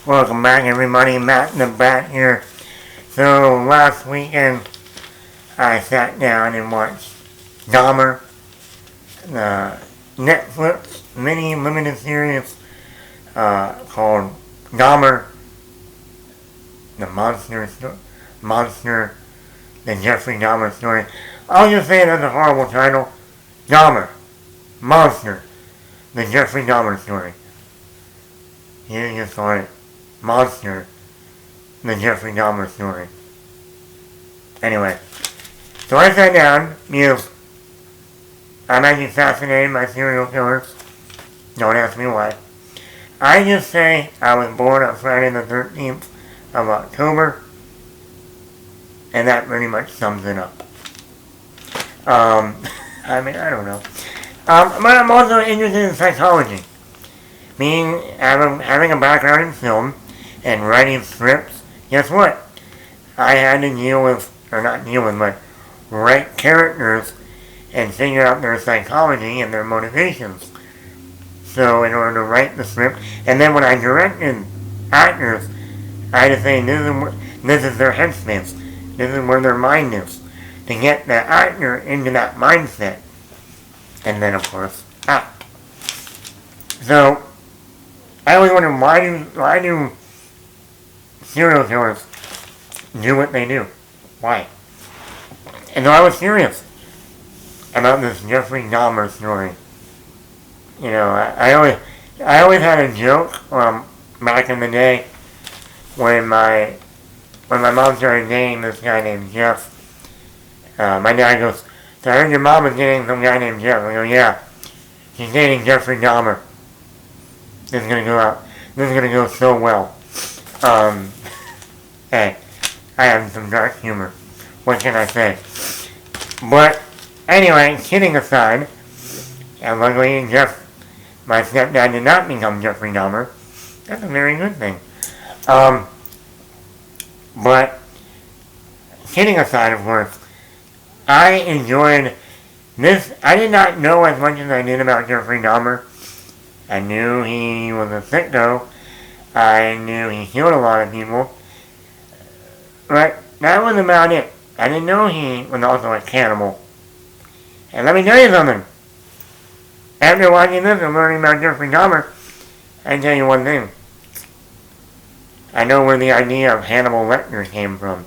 Welcome back, everybody. Matt in the back here. So, last weekend, I sat down and watched Dahmer, the Netflix mini limited series called Dahmer, the monster, the Jeffrey Dahmer story. I'll just say it as a horrible title. Dahmer, Monster, the Jeffrey Dahmer story. You just saw it. Monster, the Jeffrey Dahmer story. Anyway, so I sat down, I'm actually fascinated by serial killers. Don't ask me why. I just say I was born on Friday the 13th of October, and that pretty much sums it up. I don't know. But I'm also interested in psychology. Having a background in film and writing scripts, guess what? I had to but write characters and figure out their psychology and their motivations. So in order to write the script, and then when I directed actors, I had to say, this is their headspace. This is where their mind is. To get the actor into that mindset. And then, of course, act. So, I always wonder, why do serial killers do what they do? Why? And so I was curious about this Jeffrey Dahmer story. You know, I always had a joke back in the day when my mom started dating this guy named Jeff. My dad goes, so I heard your mom is dating some guy named Jeff. I go, yeah, she's dating Jeffrey Dahmer. This is gonna go so well. Hey, I have some dark humor. What can I say? But anyway, kidding aside, and luckily my stepdad did not become Jeffrey Dahmer. That's a very good thing. But kidding aside, of course, I enjoyed this. I did not know as much as I did about Jeffrey Dahmer. I knew he was a sicko. I knew he killed a lot of people. But that was about it. I didn't know he was also a cannibal. And let me tell you something. After watching this and learning about Jeffrey Dahmer, I can tell you one thing. I know where the idea of Hannibal Lecter came from.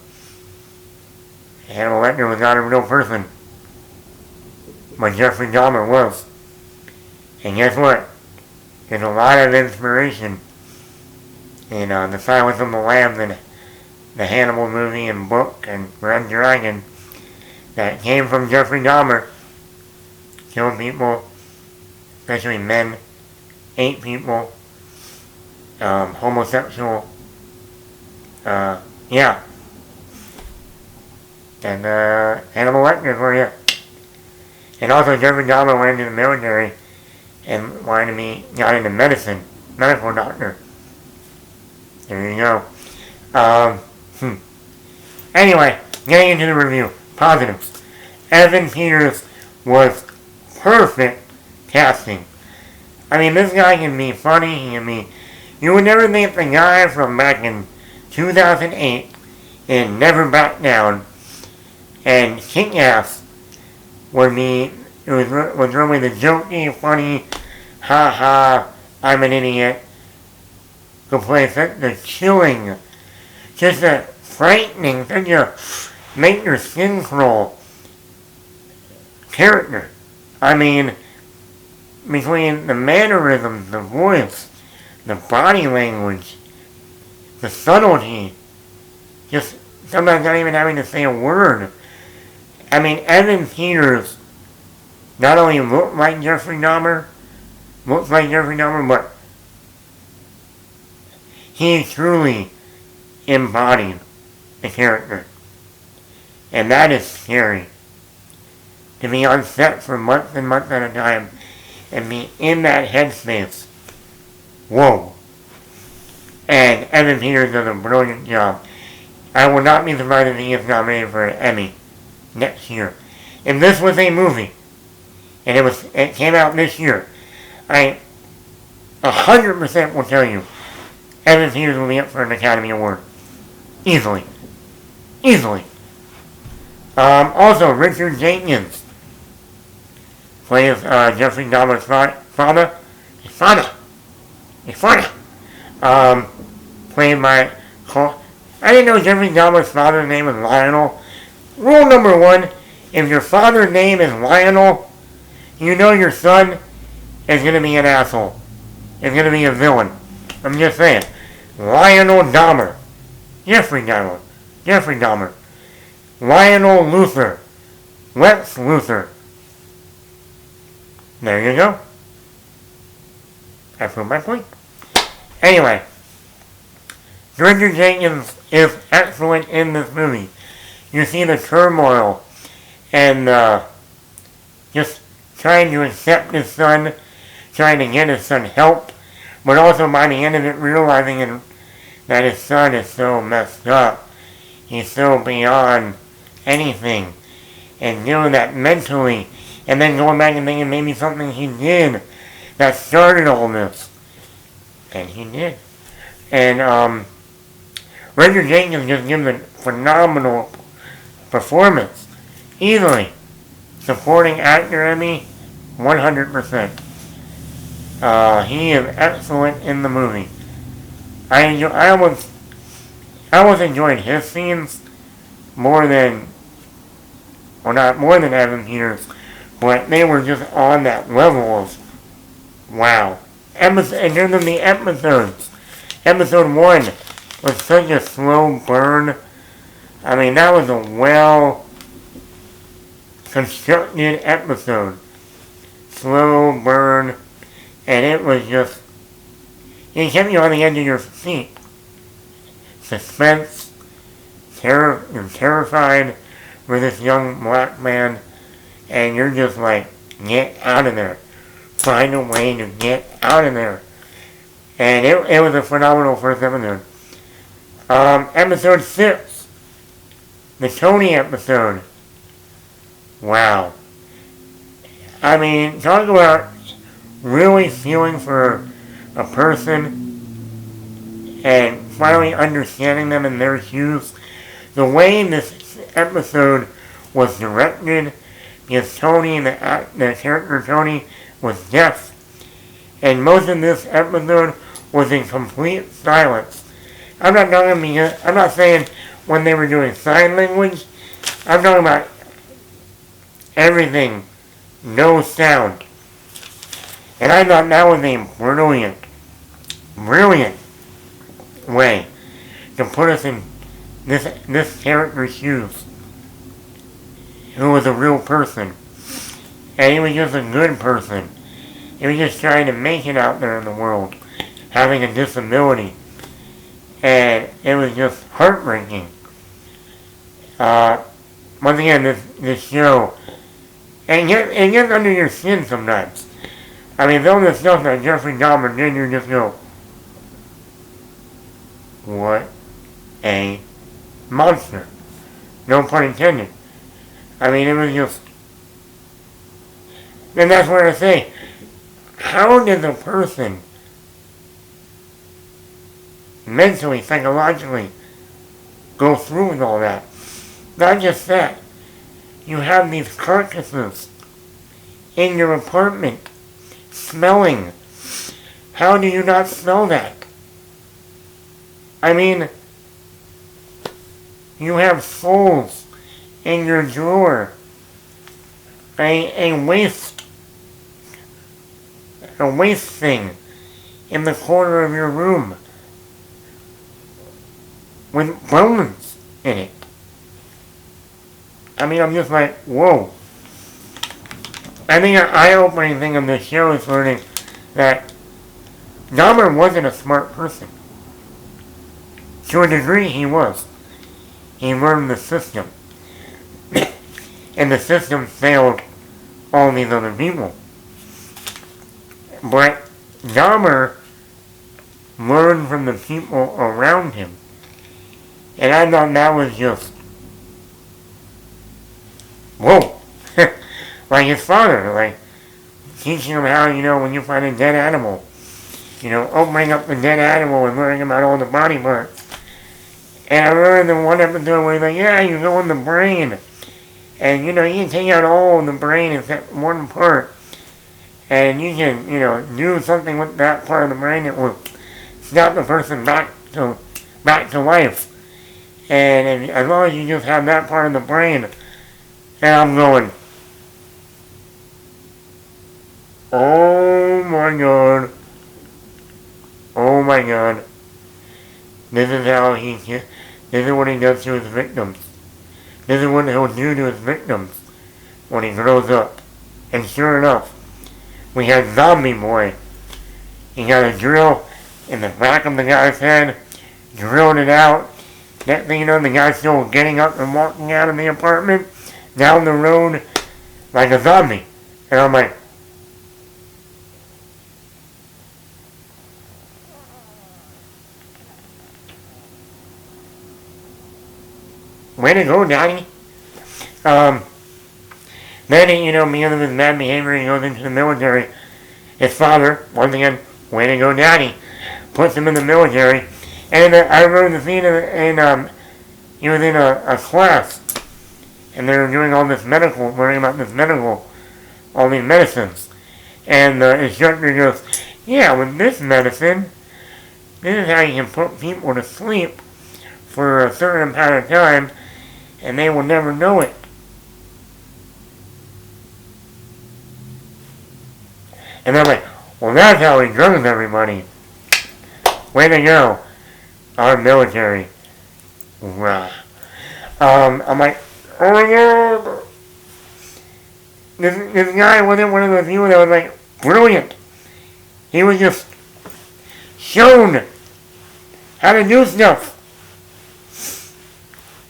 Hannibal Lecter was not a real person. But Jeffrey Dahmer was. And guess what? There's a lot of inspiration in The Silence of the Lambs and the Hannibal movie and book and Red Dragon that came from Jeffrey Dahmer. Killed people, especially men, ate people, homosexual, yeah. And Hannibal Lecter for you. And also Jeffrey Dahmer went into the military and got into medicine, medical doctor. There you go. Anyway, getting into the review. Positives. Evan Peters was perfect casting. I mean, this guy can be funny. You would never think the guy from back in 2008 in Never Back Down and Kick-Ass was really the jokey, funny, I'm an idiot, to play such a chilling, just a frightening, such a make your skin crawl character. I mean, between the mannerisms, the voice, the body language, the subtlety, just sometimes not even having to say a word. I mean, Evan Peters not only looked like Jeffrey Dahmer, but he truly embodied the character. And that is scary. To be on set for months and months at a time and be in that headspace. Whoa. And Evan Peters does a brilliant job. I will not be surprised if he gets nominated for an Emmy next year. If this was a movie, and it came out this year, I 100% will tell you, Evan Peters will be up for an Academy Award. Easily. Easily. Also, Richard Jenkins plays Jeffrey Dahmer's father. His father. Played by I didn't know Jeffrey Dahmer's father's name was Lionel. Rule number one, if your father's name is Lionel, you know your son is going to be an asshole. Is going to be a villain. I'm just saying. Lionel Dahmer. Jeffrey Dahmer. Lionel Luthor. Lex Luthor. There you go. I proved my point. Anyway. Richard Jenkins is excellent in this movie. You see the turmoil and just trying to accept his son, trying to get his son help, but also by the end of it realizing that his son is so messed up. He's so beyond anything. And doing that mentally, and then going back and thinking maybe something he did that started all this. And he did. And Richard Jenkins just gives a phenomenal performance. Easily. Supporting actor Emmy, 100%. He is excellent in the movie. I almost enjoyed his scenes more than, or not more than Evan Peters, but they were just on that level of, wow. And then the episodes. Episode 1 was such a slow burn. I mean, that was a well-constructed episode. Slow burn. And it was just, it kept you on the edge of your seat. Suspense. You're terrified for this young black man. And you're just like, get out of there. Find a way to get out of there. And it was a phenomenal first episode. Episode 6. The Tony episode. Wow. I mean, talk about really feeling for a person and finally understanding them in their shoes. The way this episode was directed, because Tony, the character Tony, was deaf. And most of this episode was in complete silence. I'm not saying when they were doing sign language. I'm talking about everything. No sound. And I thought that was a brilliant way to put us in this character's shoes. Who was a real person. And he was just a good person. He was just trying to make it out there in the world. Having a disability. And it was just heartbreaking. Once again, this show, and it gets under your skin sometimes. I mean, all the stuff that Jeffrey Dahmer did, you just go, what a monster. No pun intended. I mean, it was just, and that's what I say. How does a person mentally, psychologically, go through with all that? Not just that. You have these carcasses in your apartment, smelling. How do you not smell that? I mean, you have souls in your drawer. A waste thing in the corner of your room with bones in it. I mean, I'm just like, whoa. I think an eye-opening thing of this show is learning that Dahmer wasn't a smart person. To a degree, he was. He learned the system. And the system failed all these other people. But Dahmer learned from the people around him. And I thought that was just, whoa. Like his father, like teaching him how, when you find a dead animal, opening up the dead animal and learning about all the body parts. And I remember the one episode where he's like, yeah, you go in the brain. And, you can take out all of the brain except one part. And you can, do something with that part of the brain that will snap the person back to life. And as long as you just have that part of the brain, and I'm going, oh my god. Oh my god. This is what he does to his victims. This is what he'll do to his victims when he grows up. And sure enough, we had Zombie Boy. He got a drill in the back of the guy's head, drilled it out. Next thing you know, the guy's still getting up and walking out of the apartment, down the road, like a zombie. And I'm like, way to go, Daddy. Then, because of his bad behavior, he goes into the military. His father, once again, way to go, Daddy, puts him in the military. And I remember the scene he was in a class, and they were doing all this learning about all these medicines. And the instructor goes, yeah, with this medicine, this is how you can put people to sleep for a certain amount of time, and they will never know it. And I'm like, well, that's how he drugs everybody. Way to go. Our military. Rah. I'm like, oh my god. This guy wasn't one of those people that was like, brilliant. He was just shown how to do stuff.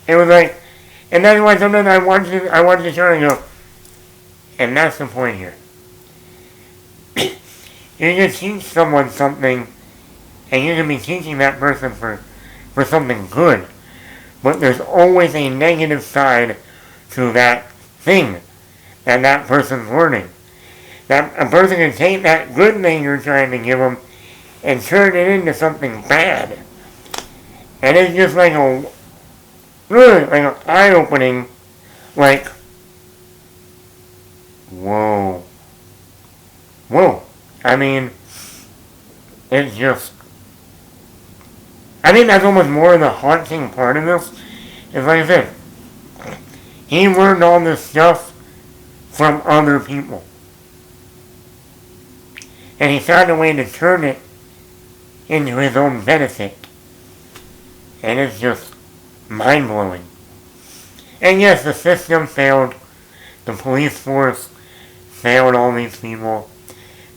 It was like, and that's why sometimes I watch the show and go, and that's the point here. You can teach someone something, and you can be teaching that person for something good, but there's always a negative side to that thing that person's learning. That a person can take that good thing you're trying to give them and turn it into something bad. And it's just like an eye-opening, like, whoa. I mean, it's just, I think that's almost more of the haunting part of this. Is like I said, he learned all this stuff from other people. And he found a way to turn it into his own benefit. And it's just mind-blowing. And yes, the system failed. The police force failed all these people.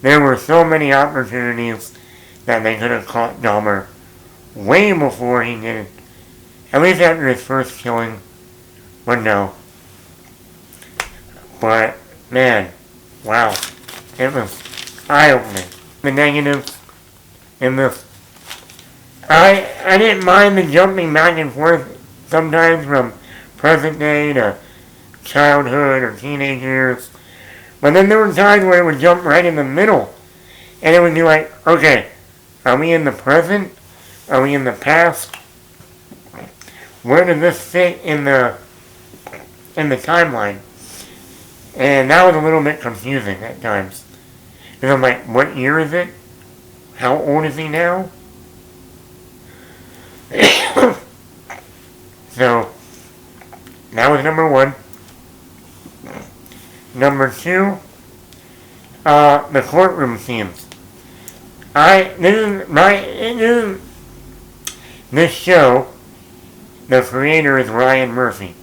There were so many opportunities that they could have caught Dahmer way before he did it. At least after his first killing. But no. But, man, wow. It was eye-opening. The negatives in this. I didn't mind the jumping back and forth sometimes from present day to childhood or teenage years. But then there were times where it would jump right in the middle. And it would be like, okay, are we in the present? Are we in the past? Where does this fit in the timeline? And that was a little bit confusing at times. Because I'm like, what year is it? How old is he now? So, that was number one. Number two, the courtroom scenes. This show, the creator is Ryan Murphy.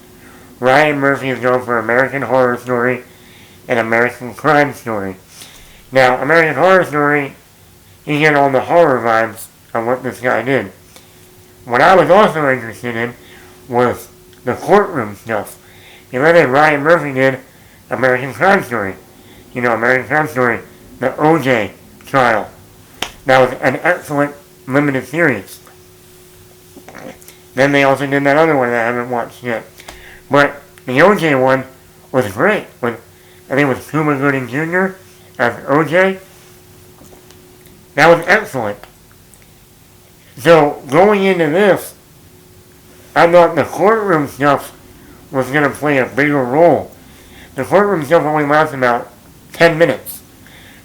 Ryan Murphy is known for American Horror Story and American Crime Story. Now, American Horror Story, you get all the horror vibes of what this guy did. What I was also interested in was the courtroom stuff. Then Ryan Murphy did American Crime Story. American Crime Story, the OJ trial. That was an excellent limited series. Then they also did that other one that I haven't watched yet. But the OJ one was great. I think it was Cuba Gooding Jr. as OJ. That was excellent. So going into this, I thought the courtroom stuff was going to play a bigger role. The courtroom stuff only lasts about 10 minutes.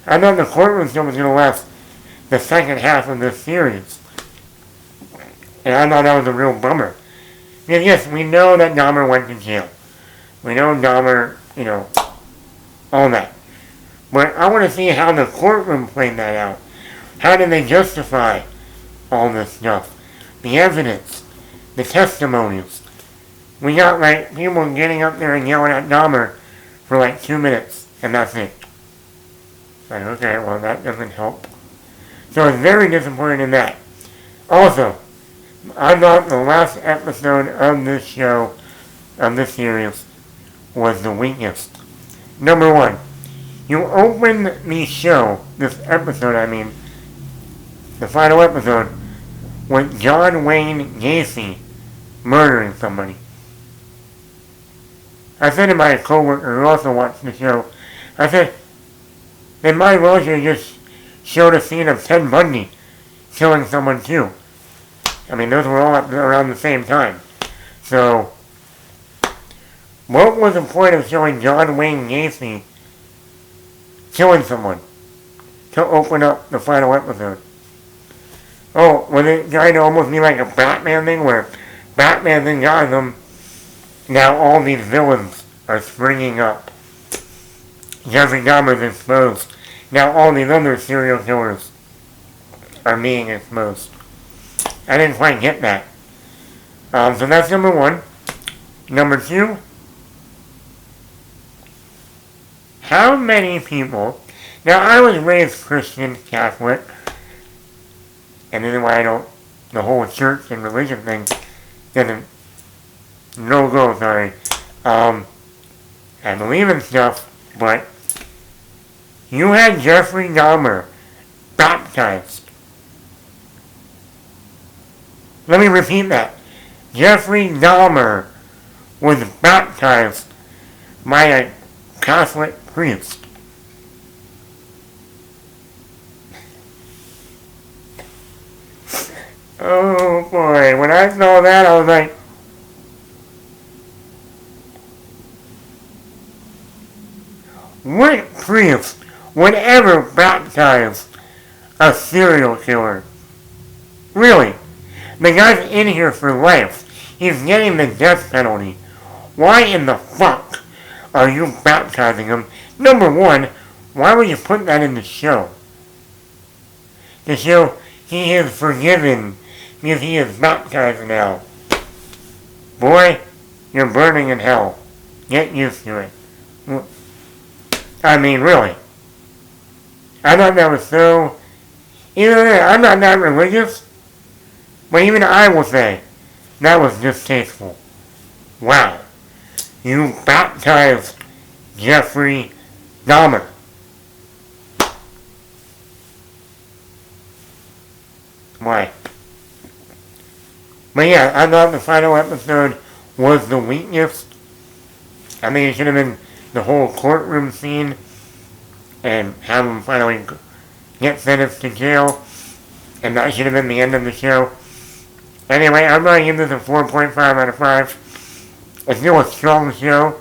I thought the courtroom stuff was going to last the second half of this series. And I thought that was a real bummer. Because yes, we know that Dahmer went to jail. We know Dahmer, all that. But I want to see how the courtroom played that out. How did they justify all this stuff? The evidence, the testimonies. We got people getting up there and yelling at Dahmer for 2 minutes, and that's it. Okay, well that doesn't help. So I was very disappointed in that. Also, I thought the last episode of this show, of this series, was the weakest. Number one, you open the show, this episode the final episode, with John Wayne Gacy murdering somebody. I said to my coworker who also watched the show, I said, they might as well just showed a scene of Ted Bundy killing someone too. Those were all around the same time. So, what was the point of showing John Wayne Gacy killing someone to open up the final episode? Oh, was it trying to almost be like a Batman thing where Batman then got him, now all these villains are springing up. Jeffrey Dahmer's exposed. Now all these other serial killers are being exposed. I didn't quite get that. So that's number one. Number two, how many people, now I was raised Christian, Catholic, and anyway the whole church and religion thing doesn't, no go, sorry. I believe in stuff, but you had Jeffrey Dahmer baptized. Let me repeat that. Jeffrey Dahmer was baptized by a Catholic priest. Oh boy, when I saw that I was like, what priest would ever baptize a serial killer? Really? The guy's in here for life. He's getting the death penalty. Why in the fuck are you baptizing him? Number one, why would you put that in the show? To show he is forgiven because he is baptized now. Boy, you're burning in hell. Get used to it. Really. I thought that was so... I'm not that religious, but even I will say, that was distasteful. Wow. You baptized Jeffrey Dahmer. Why? But yeah, I thought the final episode was the weakest. It should have been the whole courtroom scene and have him finally get sentenced to jail. And that should have been the end of the show. Anyway, I'm going to give this a 4.5 out of 5. It's still a strong show.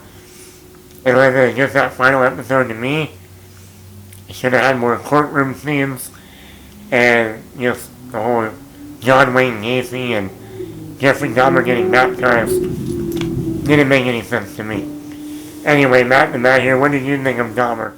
It was just that final episode to me. It should have had more courtroom scenes. And just the whole John Wayne Gacy and Jeffrey Dahmer getting baptized didn't make any sense to me. Anyway, Matt here. What did you think of Dahmer?